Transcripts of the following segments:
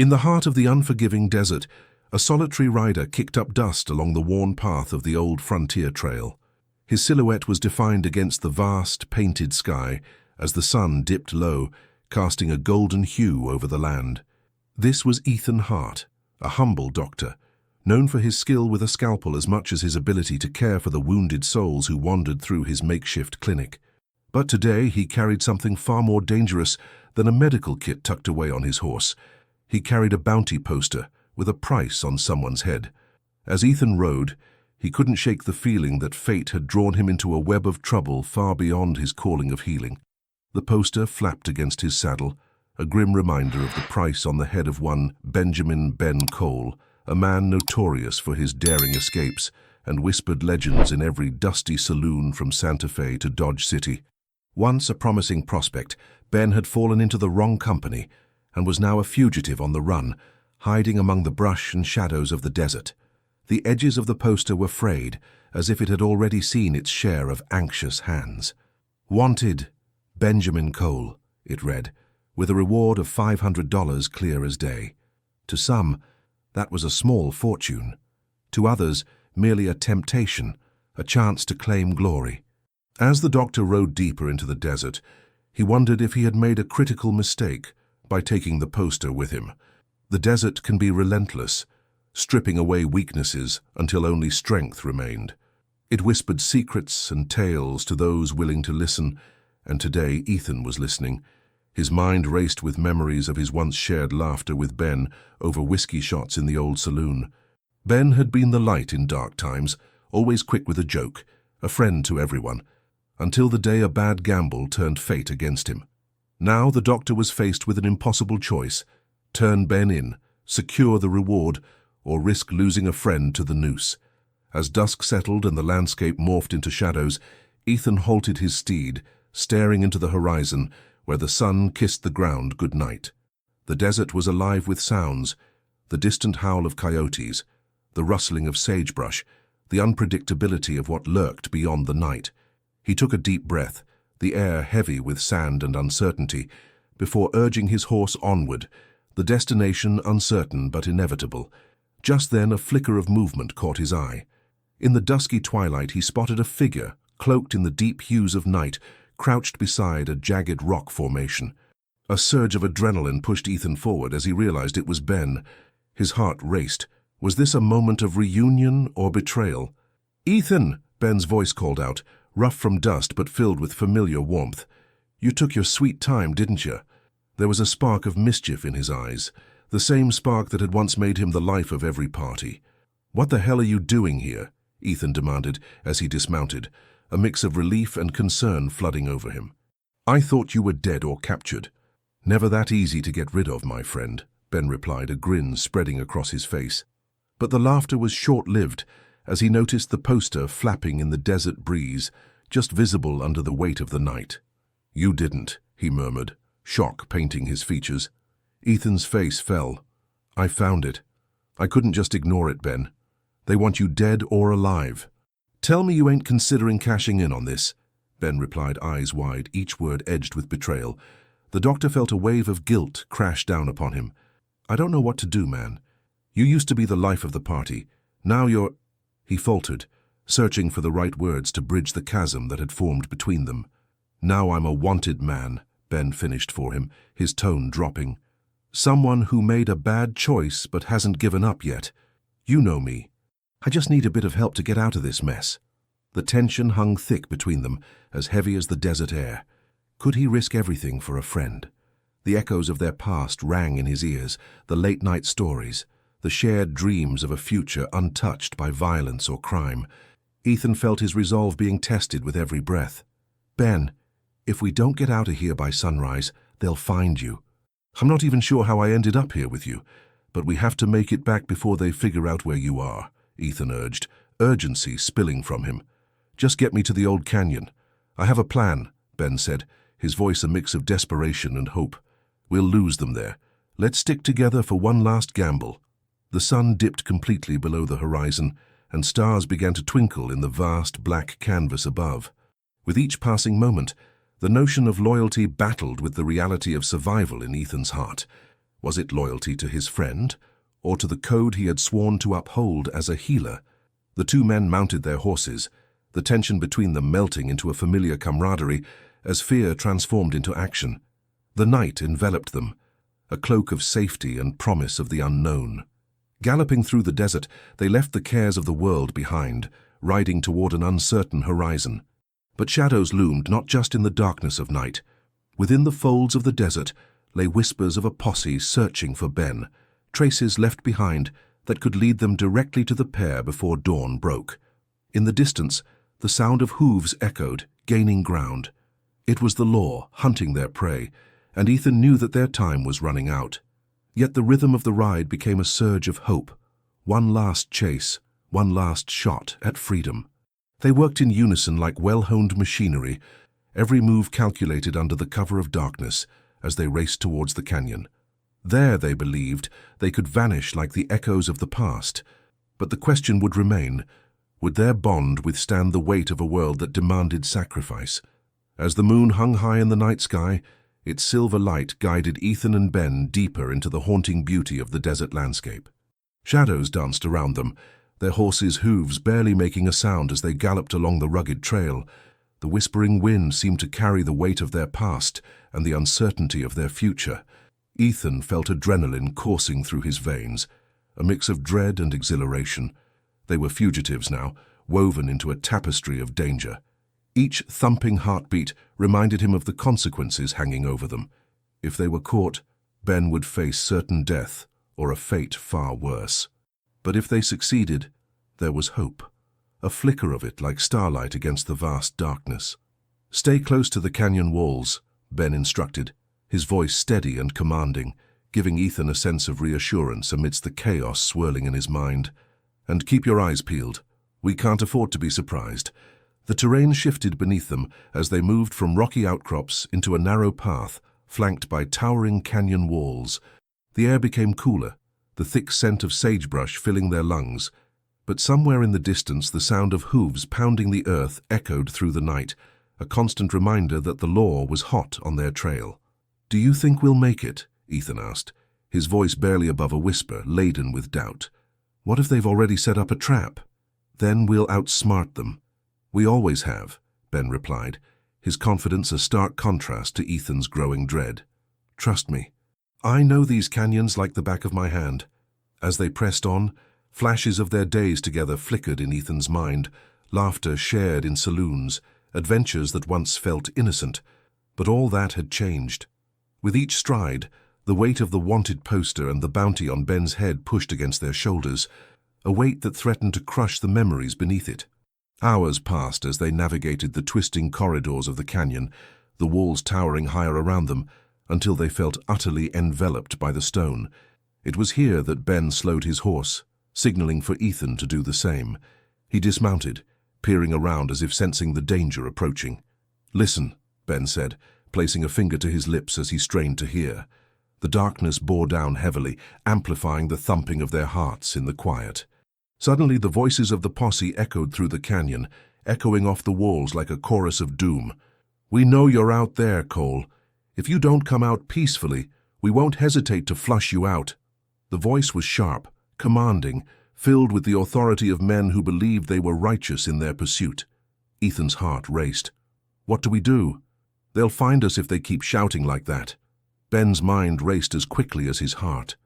In the heart of the unforgiving desert, a solitary rider kicked up dust along the worn path of the old frontier trail. His silhouette was defined against the vast, painted sky as the sun dipped low, casting a golden hue over the land. This was Ethan Hart, a humble doctor, known for his skill with a scalpel as much as his ability to care for the wounded souls who wandered through his makeshift clinic. But today he carried something far more dangerous than a medical kit tucked away on his horse. He carried a bounty poster with a price on someone's head. As Ethan rode, he couldn't shake the feeling that fate had drawn him into a web of trouble far beyond his calling of healing. The poster flapped against his saddle, a grim reminder of the price on the head of one Benjamin Ben Cole, a man notorious for his daring escapes and whispered legends in every dusty saloon from Santa Fe to Dodge City. Once a promising prospect, Ben had fallen into the wrong company and was now a fugitive on the run, hiding among the brush and shadows of the desert. The edges of the poster were frayed, as if it had already seen its share of anxious hands. "Wanted, Benjamin Cole," it read, with a reward of $500 clear as day. To some, that was a small fortune. To others, merely a temptation, a chance to claim glory. As the doctor rode deeper into the desert, he wondered if he had made a critical mistake by taking the poster with him. The desert can be relentless, stripping away weaknesses until only strength remained. It whispered secrets and tales to those willing to listen, and today Ethan was listening. His mind raced with memories of his once shared laughter with Ben over whiskey shots in the old saloon. Ben had been the light in dark times, always quick with a joke, a friend to everyone, until the day a bad gamble turned fate against him. Now the doctor was faced with an impossible choice: turn Ben in, secure the reward, or risk losing a friend to the noose. As dusk settled and the landscape morphed into shadows, Ethan halted his steed, staring into the horizon where the sun kissed the ground good night. The desert was alive with sounds, the distant howl of coyotes, the rustling of sagebrush, the unpredictability of what lurked beyond the night. He took a deep breath, the air heavy with sand and uncertainty, before urging his horse onward, the destination uncertain but inevitable. Just then a flicker of movement caught his eye. In the dusky twilight he spotted a figure, cloaked in the deep hues of night, crouched beside a jagged rock formation. A surge of adrenaline pushed Ethan forward as he realized it was Ben. His heart raced. Was this a moment of reunion or betrayal? "Ethan!" Ben's voice called out, rough from dust but filled with familiar warmth. "You took your sweet time, didn't you?" There was a spark of mischief in his eyes, the same spark that had once made him the life of every party. "What the hell are you doing here?" Ethan demanded as he dismounted, a mix of relief and concern flooding over him. "I thought you were dead or captured." "Never that easy to get rid of, my friend," Ben replied, a grin spreading across his face. But the laughter was short-lived as he noticed the poster flapping in the desert breeze, just visible under the weight of the night. "You didn't," he murmured, shock painting his features. Ethan's face fell. "I found it. I couldn't just ignore it, Ben. They want you dead or alive." "Tell me you ain't considering cashing in on this," Ben replied, eyes wide, each word edged with betrayal. The doctor felt a wave of guilt crash down upon him. "I don't know what to do, man. You used to be the life of the party. Now you're—" He faltered, searching for the right words to bridge the chasm that had formed between them. "Now I'm a wanted man," Ben finished for him, his tone dropping. "Someone who made a bad choice but hasn't given up yet. You know me. I just need a bit of help to get out of this mess." The tension hung thick between them, as heavy as the desert air. Could he risk everything for a friend? The echoes of their past rang in his ears, the late-night stories, the shared dreams of a future untouched by violence or crime. Ethan felt his resolve being tested with every breath. "Ben, if we don't get out of here by sunrise, they'll find you. I'm not even sure how I ended up here with you, but we have to make it back before they figure out where you are," Ethan urged, urgency spilling from him. "Just get me to the old canyon." "I have a plan," Ben said, his voice a mix of desperation and hope. "We'll lose them there. Let's stick together for one last gamble." The sun dipped completely below the horizon, and stars began to twinkle in the vast black canvas above. With each passing moment, the notion of loyalty battled with the reality of survival in Ethan's heart. Was it loyalty to his friend, or to the code he had sworn to uphold as a healer? The two men mounted their horses, the tension between them melting into a familiar camaraderie as fear transformed into action. The night enveloped them, a cloak of safety and promise of the unknown. Galloping through the desert, they left the cares of the world behind, riding toward an uncertain horizon. But shadows loomed not just in the darkness of night. Within the folds of the desert lay whispers of a posse searching for Ben, traces left behind that could lead them directly to the pair before dawn broke. In the distance, the sound of hooves echoed, gaining ground. It was the law, hunting their prey, and Ethan knew that their time was running out. Yet the rhythm of the ride became a surge of hope. One last chase, one last shot at freedom. They worked in unison like well-honed machinery, every move calculated under the cover of darkness as they raced towards the canyon. There, they believed, they could vanish like the echoes of the past. But the question would remain, would their bond withstand the weight of a world that demanded sacrifice? As the moon hung high in the night sky, its silver light guided Ethan and Ben deeper into the haunting beauty of the desert landscape. Shadows danced around them, their horses' hooves barely making a sound as they galloped along the rugged trail. The whispering wind seemed to carry the weight of their past and the uncertainty of their future. Ethan felt adrenaline coursing through his veins, a mix of dread and exhilaration. They were fugitives now, woven into a tapestry of danger. Each thumping heartbeat reminded him of the consequences hanging over them. If they were caught, Ben would face certain death or a fate far worse. But if they succeeded, there was hope, a flicker of it like starlight against the vast darkness. "Stay close to the canyon walls," Ben instructed, his voice steady and commanding, giving Ethan a sense of reassurance amidst the chaos swirling in his mind. "And keep your eyes peeled. We can't afford to be surprised." The terrain shifted beneath them as they moved from rocky outcrops into a narrow path flanked by towering canyon walls. The air became cooler, the thick scent of sagebrush filling their lungs. But somewhere in the distance the sound of hooves pounding the earth echoed through the night, a constant reminder that the law was hot on their trail. "Do you think we'll make it?" Ethan asked, his voice barely above a whisper, laden with doubt. "What if they've already set up a trap? Then we'll outsmart them." "We always have," Ben replied, his confidence a stark contrast to Ethan's growing dread. "Trust me. I know these canyons like the back of my hand." As they pressed on, flashes of their days together flickered in Ethan's mind, laughter shared in saloons, adventures that once felt innocent. But all that had changed. With each stride, the weight of the wanted poster and the bounty on Ben's head pushed against their shoulders, a weight that threatened to crush the memories beneath it. Hours passed as they navigated the twisting corridors of the canyon, the walls towering higher around them, until they felt utterly enveloped by the stone. It was here that Ben slowed his horse, signaling for Ethan to do the same. He dismounted, peering around as if sensing the danger approaching. "Listen," Ben said, placing a finger to his lips as he strained to hear. The darkness bore down heavily, amplifying the thumping of their hearts in the quiet. Suddenly the voices of the posse echoed through the canyon, echoing off the walls like a chorus of doom. "We know you're out there, Cole. If you don't come out peacefully, we won't hesitate to flush you out." The voice was sharp, commanding, filled with the authority of men who believed they were righteous in their pursuit. Ethan's heart raced. "What do we do? They'll find us if they keep shouting like that." Ben's mind raced as quickly as his heart.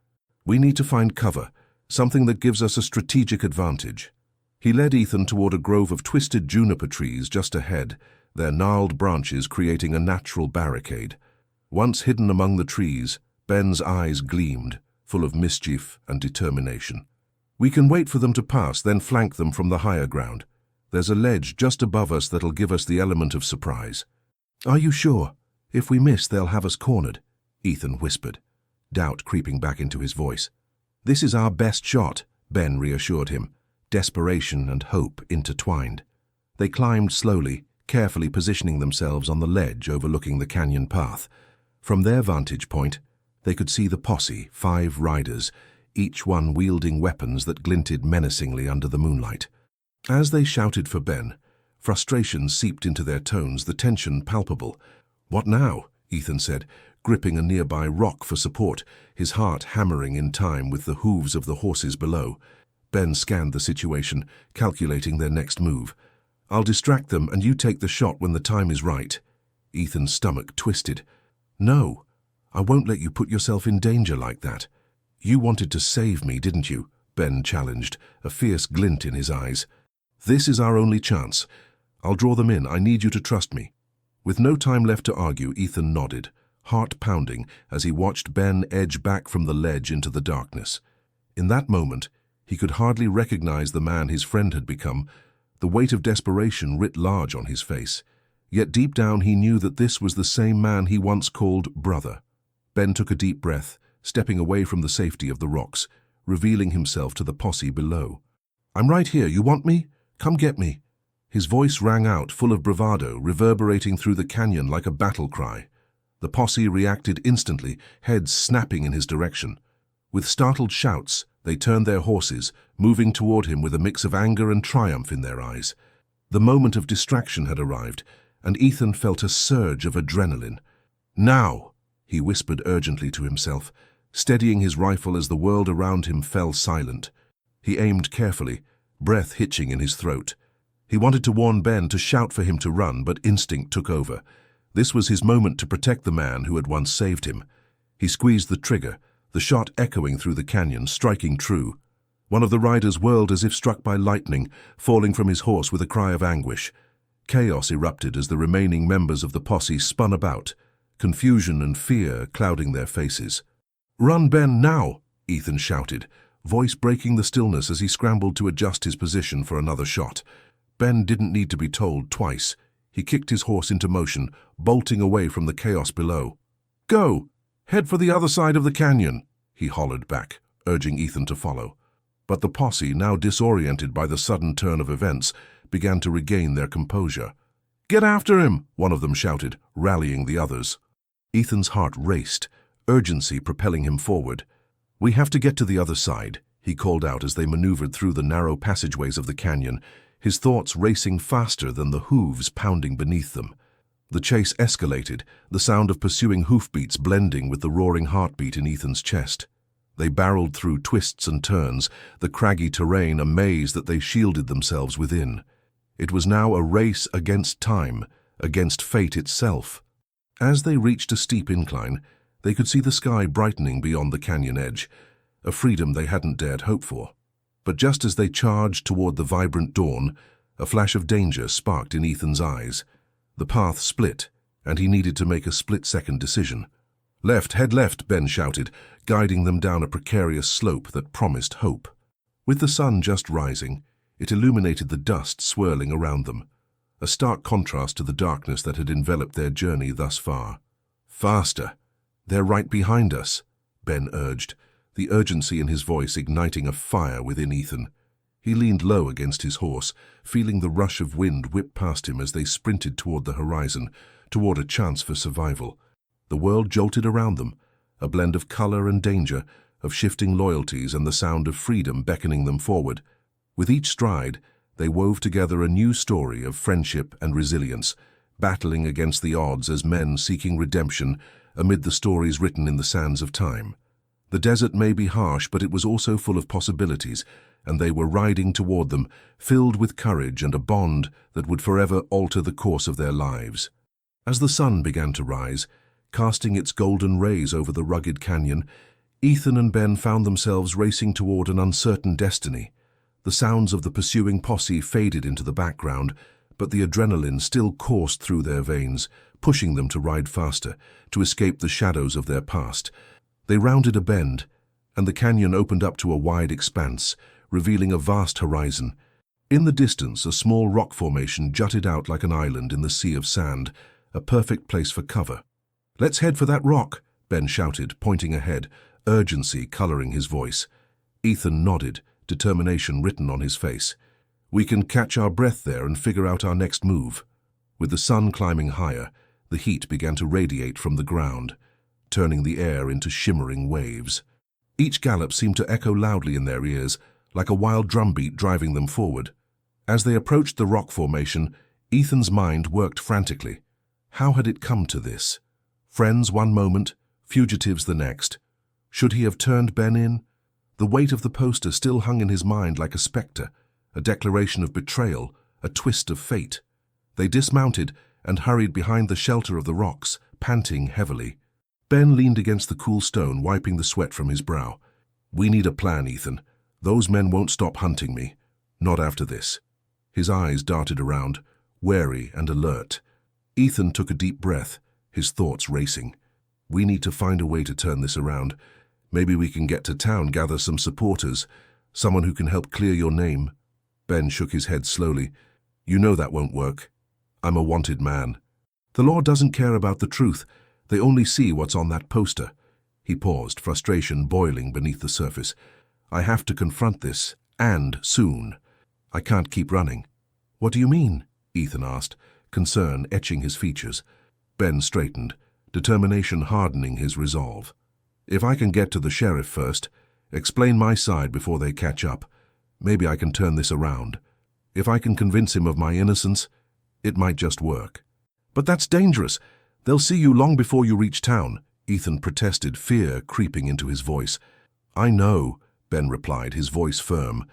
"We need to find cover, something that gives us a strategic advantage." He led Ethan toward a grove of twisted juniper trees just ahead, their gnarled branches creating a natural barricade. Once hidden among the trees, Ben's eyes gleamed, full of mischief and determination. "We can wait for them to pass, then flank them from the higher ground. There's a ledge just above us that'll give us the element of surprise." "Are you sure? If we miss, they'll have us cornered," Ethan whispered, doubt creeping back into his voice. "This is our best shot," Ben reassured him, desperation and hope intertwined. They climbed slowly, carefully positioning themselves on the ledge overlooking the canyon path. From their vantage point, they could see the posse, 5 riders, each one wielding weapons that glinted menacingly under the moonlight. As they shouted for Ben, frustration seeped into their tones, the tension palpable. "What now?" Ethan said, gripping a nearby rock for support, his heart hammering in time with the hooves of the horses below. Ben scanned the situation, calculating their next move. "I'll distract them and you take the shot when the time is right." Ethan's stomach twisted. "No, I won't let you put yourself in danger like that. You wanted to save me, didn't you?" Ben challenged, a fierce glint in his eyes. "This is our only chance. I'll draw them in. I need you to trust me." With no time left to argue, Ethan nodded, heart pounding as he watched Ben edge back from the ledge into the darkness. In that moment, he could hardly recognize the man his friend had become. The weight of desperation writ large on his face. Yet deep down he knew that this was the same man he once called brother. Ben took a deep breath, stepping away from the safety of the rocks, revealing himself to the posse below. "I'm right here. You want me? Come get me." His voice rang out, full of bravado, reverberating through the canyon like a battle cry. The posse reacted instantly, heads snapping in his direction. With startled shouts, they turned their horses, moving toward him with a mix of anger and triumph in their eyes. The moment of distraction had arrived, and Ethan felt a surge of adrenaline. "Now!" he whispered urgently to himself, steadying his rifle as the world around him fell silent. He aimed carefully, breath hitching in his throat. He wanted to warn Ben to shout for him to run, but instinct took over. This was his moment to protect the man who had once saved him. He squeezed the trigger, the shot echoing through the canyon, striking true. One of the riders whirled as if struck by lightning, falling from his horse with a cry of anguish. Chaos erupted as the remaining members of the posse spun about, confusion and fear clouding their faces. "Run, Ben, now!" Ethan shouted, voice breaking the stillness as he scrambled to adjust his position for another shot. Ben didn't need to be told twice. He kicked his horse into motion, bolting away from the chaos below. "Go! Head for the other side of the canyon," he hollered back, urging Ethan to follow. But the posse, now disoriented by the sudden turn of events, began to regain their composure. "Get after him!" one of them shouted, rallying the others. Ethan's heart raced, urgency propelling him forward. "We have to get to the other side," he called out as they maneuvered through the narrow passageways of the canyon, his thoughts racing faster than the hooves pounding beneath them. The chase escalated, the sound of pursuing hoofbeats blending with the roaring heartbeat in Ethan's chest. They barreled through twists and turns, the craggy terrain a maze that they shielded themselves within. It was now a race against time, against fate itself. As they reached a steep incline, they could see the sky brightening beyond the canyon edge, a freedom they hadn't dared hope for. But just as they charged toward the vibrant dawn, a flash of danger sparked in Ethan's eyes. The path split, and he needed to make a split-second decision. "Left, head left," Ben shouted, guiding them down a precarious slope that promised hope. With the sun just rising, it illuminated the dust swirling around them, a stark contrast to the darkness that had enveloped their journey thus far. "Faster! They're right behind us," Ben urged, the urgency in his voice igniting a fire within Ethan. He leaned low against his horse, feeling the rush of wind whip past him as they sprinted toward the horizon, toward a chance for survival. The world jolted around them, a blend of color and danger, of shifting loyalties and the sound of freedom beckoning them forward. With each stride, they wove together a new story of friendship and resilience, battling against the odds as men seeking redemption amid the stories written in the sands of time. The desert may be harsh, but it was also full of possibilities, and they were riding toward them, filled with courage and a bond that would forever alter the course of their lives. As the sun began to rise, casting its golden rays over the rugged canyon, Ethan and Ben found themselves racing toward an uncertain destiny. The sounds of the pursuing posse faded into the background, but the adrenaline still coursed through their veins, pushing them to ride faster, to escape the shadows of their past. They rounded a bend, and the canyon opened up to a wide expanse, revealing a vast horizon. In the distance, a small rock formation jutted out like an island in the sea of sand, a perfect place for cover. "Let's head for that rock," Ben shouted, pointing ahead, urgency coloring his voice. Ethan nodded, determination written on his face. "We can catch our breath there and figure out our next move." With the sun climbing higher, the heat began to radiate from the ground, turning the air into shimmering waves. Each gallop seemed to echo loudly in their ears, like a wild drumbeat driving them forward. As they approached the rock formation, Ethan's mind worked frantically. How had it come to this? Friends one moment, fugitives the next. Should he have turned Ben in? The weight of the poster still hung in his mind like a spectre, a declaration of betrayal, a twist of fate. They dismounted and hurried behind the shelter of the rocks, panting heavily. Ben leaned against the cool stone, wiping the sweat from his brow. "We need a plan, Ethan. Those men won't stop hunting me. Not after this." His eyes darted around, wary and alert. Ethan took a deep breath, his thoughts racing. "We need to find a way to turn this around. Maybe we can get to town, gather some supporters, someone who can help clear your name." Ben shook his head slowly. "You know that won't work. I'm a wanted man. The law doesn't care about the truth. They only see what's on that poster." He paused, frustration boiling beneath the surface. "I have to confront this, and soon. I can't keep running." "What do you mean?" Ethan asked, concern etching his features. Ben straightened, determination hardening his resolve. "If I can get to the sheriff first, explain my side before they catch up, maybe I can turn this around. If I can convince him of my innocence, it might just work." "But that's dangerous. They'll see you long before you reach town," Ethan protested, fear creeping into his voice. "I know," Ben replied, his voice firm.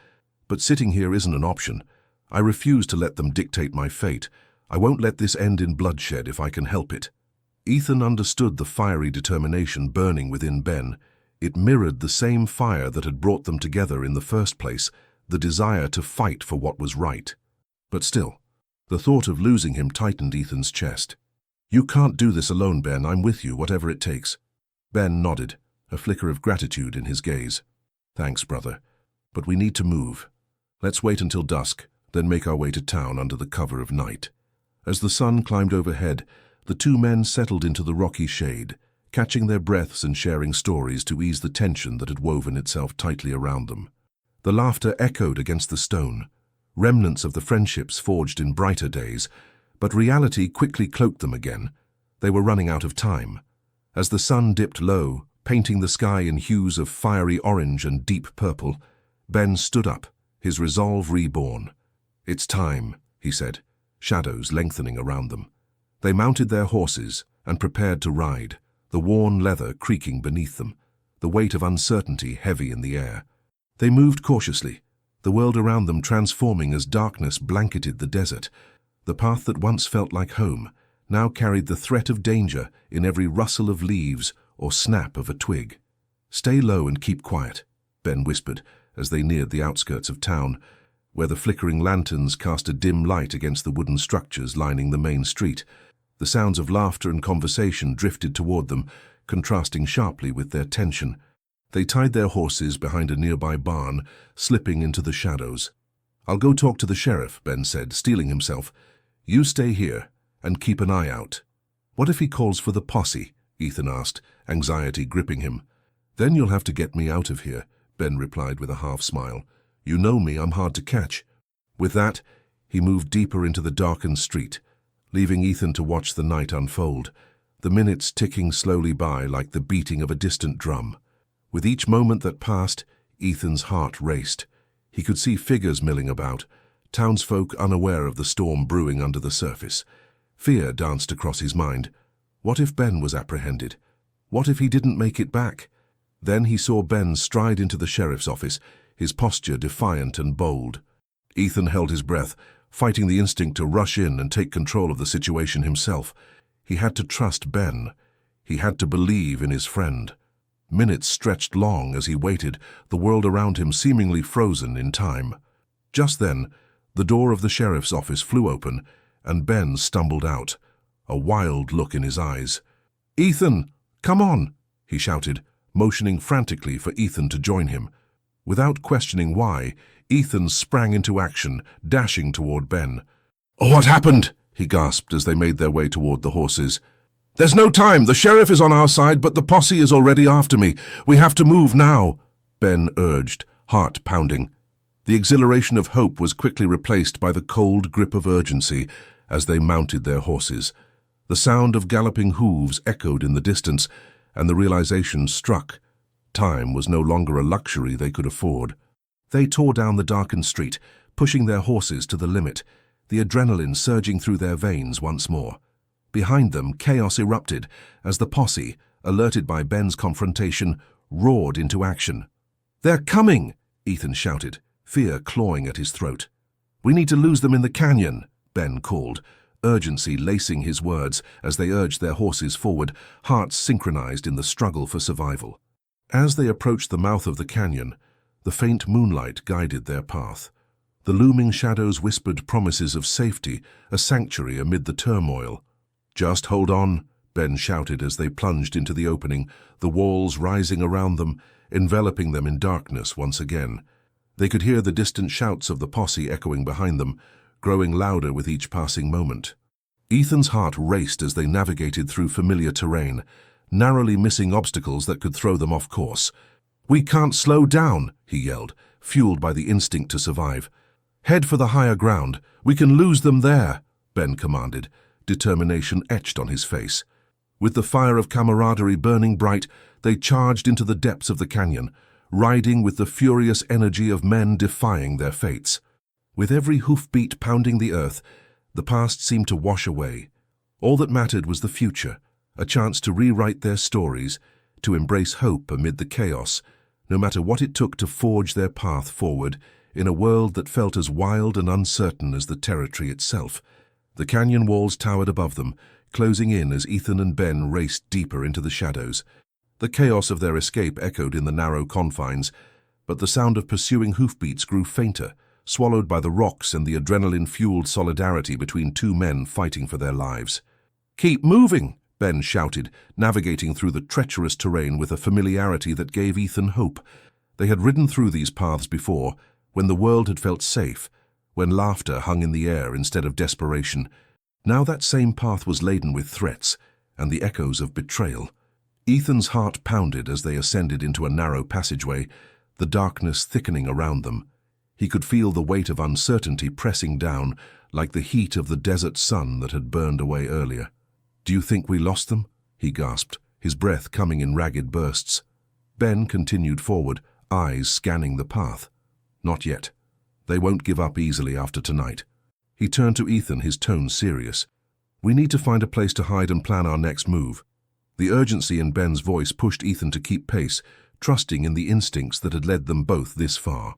"But sitting here isn't an option. I refuse to let them dictate my fate. I won't let this end in bloodshed if I can help it." Ethan understood the fiery determination burning within Ben. It mirrored the same fire that had brought them together in the first place, the desire to fight for what was right. But still, the thought of losing him tightened Ethan's chest. "You can't do this alone, Ben. I'm with you, whatever it takes." Ben nodded, a flicker of gratitude in his gaze. "Thanks, brother. But we need to move. Let's wait until dusk, then make our way to town under the cover of night." As the sun climbed overhead, the two men settled into the rocky shade, catching their breaths and sharing stories to ease the tension that had woven itself tightly around them. The laughter echoed against the stone, remnants of the friendships forged in brighter days, but reality quickly cloaked them again. They were running out of time. As the sun dipped low, painting the sky in hues of fiery orange and deep purple, Ben stood up, his resolve reborn. "It's time," he said, shadows lengthening around them. They mounted their horses and prepared to ride, the worn leather creaking beneath them, the weight of uncertainty heavy in the air. They moved cautiously, the world around them transforming as darkness blanketed the desert. The path that once felt like home now carried the threat of danger in every rustle of leaves or snap of a twig. "Stay low and keep quiet," Ben whispered as they neared the outskirts of town, where the flickering lanterns cast a dim light against the wooden structures lining the main street. The sounds of laughter and conversation drifted toward them, contrasting sharply with their tension. They tied their horses behind a nearby barn, slipping into the shadows. "I'll go talk to the sheriff," Ben said, steeling himself. "You stay here and keep an eye out." "What if he calls for the posse?" Ethan asked, anxiety gripping him. "Then you'll have to get me out of here," Ben replied with a half-smile. "You know me, I'm hard to catch." With that, he moved deeper into the darkened street, leaving Ethan to watch the night unfold, the minutes ticking slowly by like the beating of a distant drum. With each moment that passed, Ethan's heart raced. He could see figures milling about, townsfolk unaware of the storm brewing under the surface. Fear danced across his mind. What if Ben was apprehended? What if he didn't make it back? Then he saw Ben stride into the sheriff's office, his posture defiant and bold. Ethan held his breath, fighting the instinct to rush in and take control of the situation himself. He had to trust Ben. He had to believe in his friend. Minutes stretched long as he waited, the world around him seemingly frozen in time. Just then, the door of the sheriff's office flew open, and Ben stumbled out, a wild look in his eyes. "Ethan, come on!" he shouted, motioning frantically for Ethan to join him. Without questioning why, Ethan sprang into action, dashing toward Ben. "What happened?" he gasped as they made their way toward the horses. "There's no time. The sheriff is on our side, but the posse is already after me. We have to move now," Ben urged, heart pounding. The exhilaration of hope was quickly replaced by the cold grip of urgency as they mounted their horses. The sound of galloping hooves echoed in the distance, and the realization struck. Time was no longer a luxury they could afford. They tore down the darkened street, pushing their horses to the limit, the adrenaline surging through their veins once more. Behind them, chaos erupted as the posse, alerted by Ben's confrontation, roared into action. "They're coming!" Ethan shouted, fear clawing at his throat. "We need to lose them in the canyon," Ben called, urgency lacing his words as they urged their horses forward, hearts synchronized in the struggle for survival. As they approached the mouth of the canyon, the faint moonlight guided their path. The looming shadows whispered promises of safety, a sanctuary amid the turmoil. "Just hold on," Ben shouted as they plunged into the opening, the walls rising around them, enveloping them in darkness once again. They could hear the distant shouts of the posse echoing behind them, growing louder with each passing moment. Ethan's heart raced as they navigated through familiar terrain, narrowly missing obstacles that could throw them off course. "We can't slow down," he yelled, fueled by the instinct to survive. "Head for the higher ground. We can lose them there," Ben commanded, determination etched on his face. With the fire of camaraderie burning bright, they charged into the depths of the canyon, riding with the furious energy of men defying their fates. With every hoofbeat pounding the earth, the past seemed to wash away. All that mattered was the future, a chance to rewrite their stories, to embrace hope amid the chaos, no matter what it took to forge their path forward in a world that felt as wild and uncertain as the territory itself. The canyon walls towered above them, closing in as Ethan and Ben raced deeper into the shadows. The chaos of their escape echoed in the narrow confines, but the sound of pursuing hoofbeats grew fainter, swallowed by the rocks and the adrenaline-fueled solidarity between two men fighting for their lives. "Keep moving!" Ben shouted, navigating through the treacherous terrain with a familiarity that gave Ethan hope. They had ridden through these paths before, when the world had felt safe, when laughter hung in the air instead of desperation. Now that same path was laden with threats and the echoes of betrayal. Ethan's heart pounded as they ascended into a narrow passageway, the darkness thickening around them. He could feel the weight of uncertainty pressing down, like the heat of the desert sun that had burned away earlier. "Do you think we lost them?" he gasped, his breath coming in ragged bursts. Ben continued forward, eyes scanning the path. "Not yet. They won't give up easily after tonight." He turned to Ethan, his tone serious. "We need to find a place to hide and plan our next move." The urgency in Ben's voice pushed Ethan to keep pace, trusting in the instincts that had led them both this far.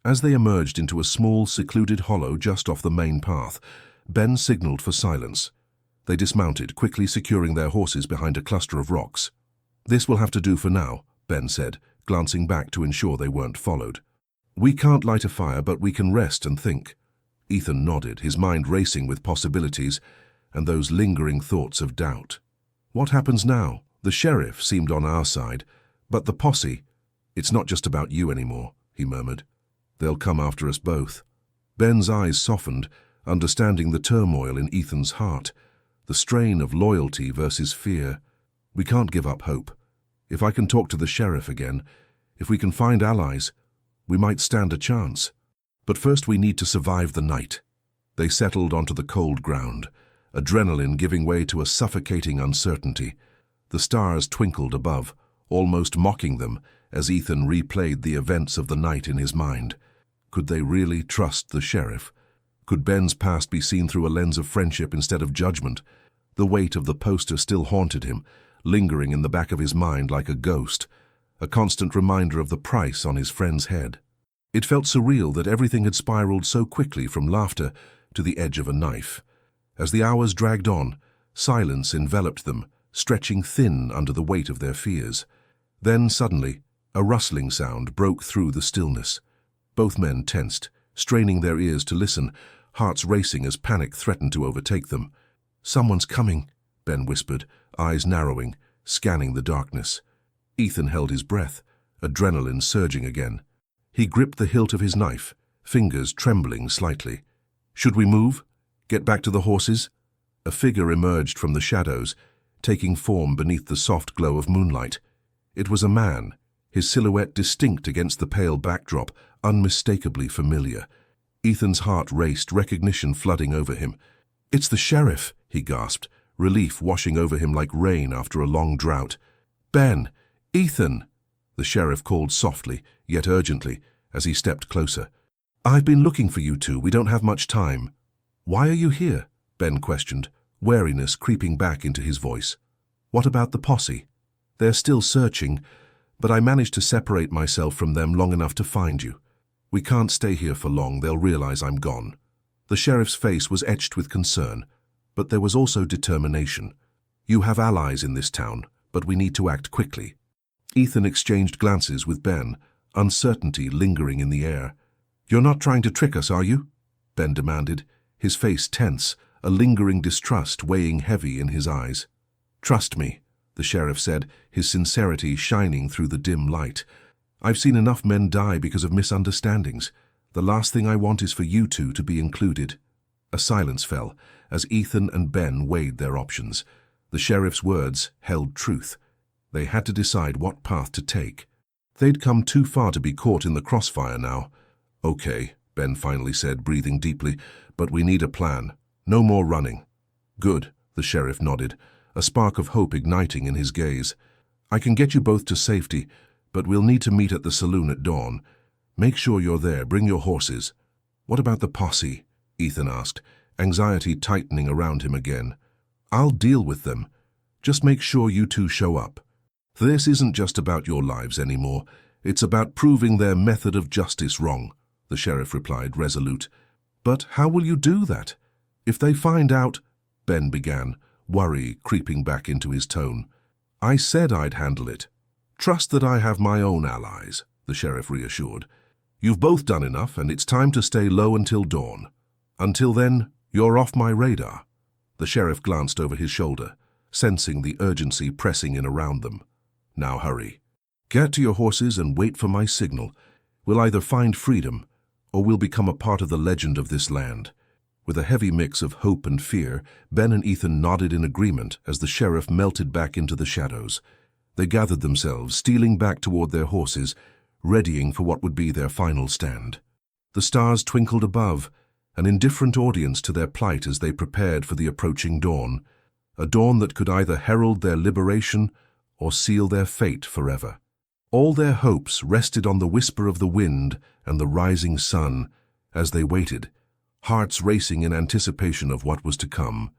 As they emerged into a small, secluded hollow just off the main path, Ben signaled for silence. They dismounted, quickly securing their horses behind a cluster of rocks. "This will have to do for now," Ben said, glancing back to ensure they weren't followed. "We can't light a fire, but we can rest and think." Ethan nodded, his mind racing with possibilities and those lingering thoughts of doubt. "What happens now? The sheriff seemed on our side, but the posse, it's not just about you anymore," he murmured. "They'll come after us both." Ben's eyes softened, understanding the turmoil in Ethan's heart, the strain of loyalty versus fear. "We can't give up hope. If I can talk to the sheriff again, if we can find allies, we might stand a chance. But first we need to survive the night." They settled onto the cold ground, adrenaline giving way to a suffocating uncertainty. The stars twinkled above, almost mocking them, as Ethan replayed the events of the night in his mind. Could they really trust the sheriff? Could Ben's past be seen through a lens of friendship instead of judgment? The weight of the poster still haunted him, lingering in the back of his mind like a ghost, a constant reminder of the price on his friend's head. It felt surreal that everything had spiraled so quickly from laughter to the edge of a knife. As the hours dragged on, silence enveloped them, stretching thin under the weight of their fears. Then, suddenly, a rustling sound broke through the stillness. Both men tensed, straining their ears to listen, hearts racing as panic threatened to overtake them. "Someone's coming," Ben whispered, eyes narrowing, scanning the darkness. Ethan held his breath, adrenaline surging again. He gripped the hilt of his knife, fingers trembling slightly. "Should we move? Get back to the horses?" A figure emerged from the shadows, taking form beneath the soft glow of moonlight. It was a man, his silhouette distinct against the pale backdrop, unmistakably familiar. Ethan's heart raced, recognition flooding over him. "It's the sheriff," he gasped, relief washing over him like rain after a long drought. "Ben! Ethan!" the sheriff called softly, yet urgently, as he stepped closer. "I've been looking for you two. We don't have much time." "Why are you here?" Ben questioned, wariness creeping back into his voice. "What about the posse?" "They're still searching, but I managed to separate myself from them long enough to find you. We can't stay here for long, they'll realize I'm gone." The sheriff's face was etched with concern, but there was also determination. "You have allies in this town, but we need to act quickly." Ethan exchanged glances with Ben, uncertainty lingering in the air. "You're not trying to trick us, are you?" Ben demanded, his face tense, a lingering distrust weighing heavy in his eyes. "Trust me," the sheriff said, his sincerity shining through the dim light. "I've seen enough men die because of misunderstandings. The last thing I want is for you two to be included." A silence fell as Ethan and Ben weighed their options. The sheriff's words held truth. They had to decide what path to take. They'd come too far to be caught in the crossfire now. "Okay," Ben finally said, breathing deeply, "but we need a plan. No more running." "Good," the sheriff nodded, a spark of hope igniting in his gaze. "I can get you both to safety, but we'll need to meet at the saloon at dawn. Make sure you're there, bring your horses." "What about the posse?" Ethan asked, anxiety tightening around him again. "I'll deal with them. Just make sure you two show up. This isn't just about your lives anymore. It's about proving their method of justice wrong," the sheriff replied, resolute. "But how will you do that? If they find out—" Ben began, worry creeping back into his tone. "I said I'd handle it. Trust that I have my own allies," the sheriff reassured. "You've both done enough, and it's time to stay low until dawn. Until then, you're off my radar." The sheriff glanced over his shoulder, sensing the urgency pressing in around them. "Now hurry. Get to your horses and wait for my signal. We'll either find freedom, or we'll become a part of the legend of this land." With a heavy mix of hope and fear, Ben and Ethan nodded in agreement as the sheriff melted back into the shadows. They gathered themselves, stealing back toward their horses, readying for what would be their final stand. The stars twinkled above, an indifferent audience to their plight as they prepared for the approaching dawn, a dawn that could either herald their liberation or seal their fate forever. All their hopes rested on the whisper of the wind and the rising sun as they waited, hearts racing in anticipation of what was to come.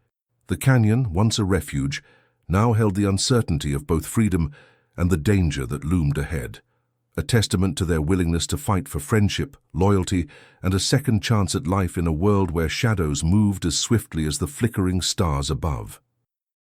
The canyon, once a refuge, now held the uncertainty of both freedom and the danger that loomed ahead, a testament to their willingness to fight for friendship, loyalty, and a second chance at life in a world where shadows moved as swiftly as the flickering stars above.